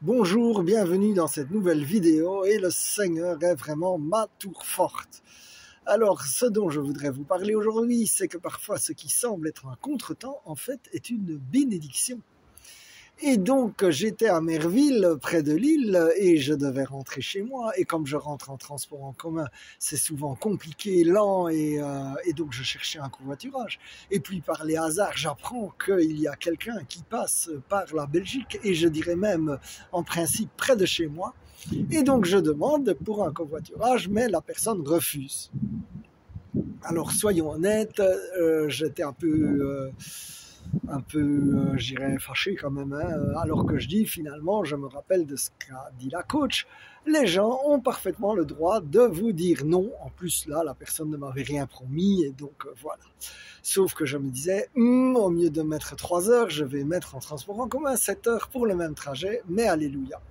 Bonjour, bienvenue dans cette nouvelle vidéo et le Seigneur est vraiment ma tour forte. Alors, ce dont je voudrais vous parler aujourd'hui, c'est que parfois ce qui semble être un contretemps, en fait, est une bénédiction. Et donc, j'étais à Merville, près de Lille, et je devais rentrer chez moi. Et comme je rentre en transport en commun, c'est souvent compliqué, lent, et donc je cherchais un covoiturage. Et puis, par les hasards, j'apprends qu'il y a quelqu'un qui passe par la Belgique, et je dirais même, en principe, près de chez moi. Et donc, je demande pour un covoiturage, mais la personne refuse. Alors, soyons honnêtes, j'étais un peu, je dirais, fâché quand même, hein, alors que je dis finalement, je me rappelle de ce qu'a dit la coach, les gens ont parfaitement le droit de vous dire non. En plus là, la personne ne m'avait rien promis et donc voilà. Sauf que je me disais, au mieux de mettre 3 heures, je vais mettre en transport en commun 7 heures pour le même trajet, mais alléluia.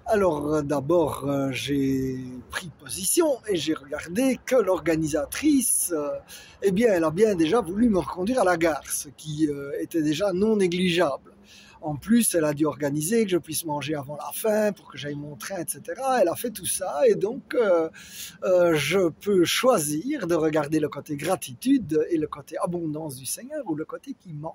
Alors d'abord, j'ai pris position et j'ai regardé que l'organisatrice, eh bien, elle a bien déjà voulu me reconduire à la gare, ce qui était déjà non négligeable. En plus, elle a dû organiser que je puisse manger avant la fin pour que j'aille mon train, etc. Elle a fait tout ça et donc je peux choisir de regarder le côté gratitude et le côté abondance du Seigneur ou le côté qui manque.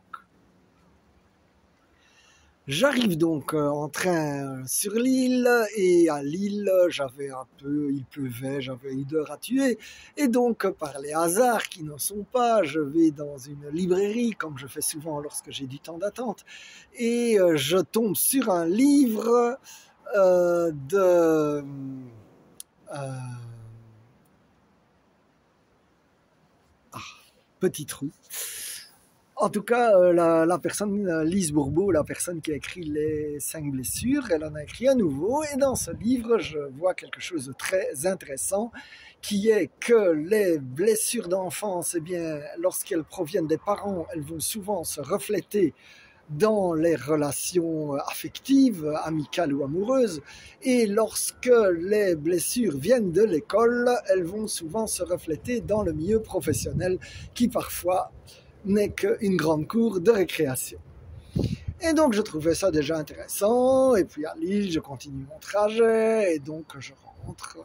J'arrive donc en train sur l'île et à Lille, il pleuvait, j'avais 1 heure à tuer et donc par les hasards qui n'en sont pas, je vais dans une librairie comme je fais souvent lorsque j'ai du temps d'attente et je tombe sur un livre de... petit trou. En tout cas, la personne, Lise Bourbeau, la personne qui a écrit les 5 blessures, elle en a écrit un nouveau. Et dans ce livre, je vois quelque chose de très intéressant, qui est que les blessures d'enfance, eh bien, lorsqu'elles proviennent des parents, elles vont souvent se refléter dans les relations affectives, amicales ou amoureuses. Et lorsque les blessures viennent de l'école, elles vont souvent se refléter dans le milieu professionnel, qui parfois n'est qu'une grande cour de récréation. Et donc je trouvais ça déjà intéressant, et puis à Lille je continue mon trajet, et donc je rentre.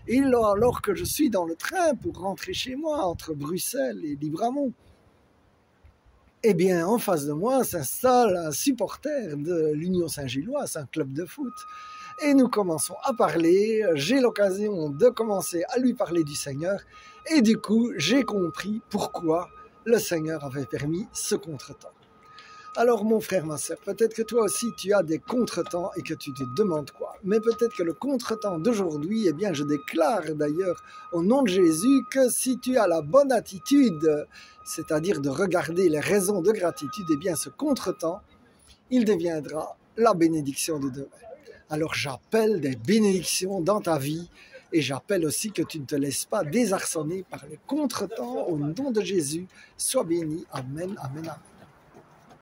Et alors que je suis dans le train pour rentrer chez moi, entre Bruxelles et Libramont, eh bien en face de moi s'installe un supporter de l'Union Saint-Gilloise, un club de foot. Et nous commençons à parler, j'ai l'occasion de commencer à lui parler du Seigneur, et du coup j'ai compris pourquoi le Seigneur avait permis ce contretemps. Alors mon frère, ma sœur, peut-être que toi aussi tu as des contretemps et que tu te demandes quoi. Mais peut-être que le contretemps d'aujourd'hui, eh bien je déclare d'ailleurs au nom de Jésus que si tu as la bonne attitude, c'est-à-dire de regarder les raisons de gratitude, eh bien ce contretemps, il deviendra la bénédiction de demain. Alors j'appelle des bénédictions dans ta vie et j'appelle aussi que tu ne te laisses pas désarçonner par les contretemps au nom de Jésus. Sois béni. Amen, amen, amen.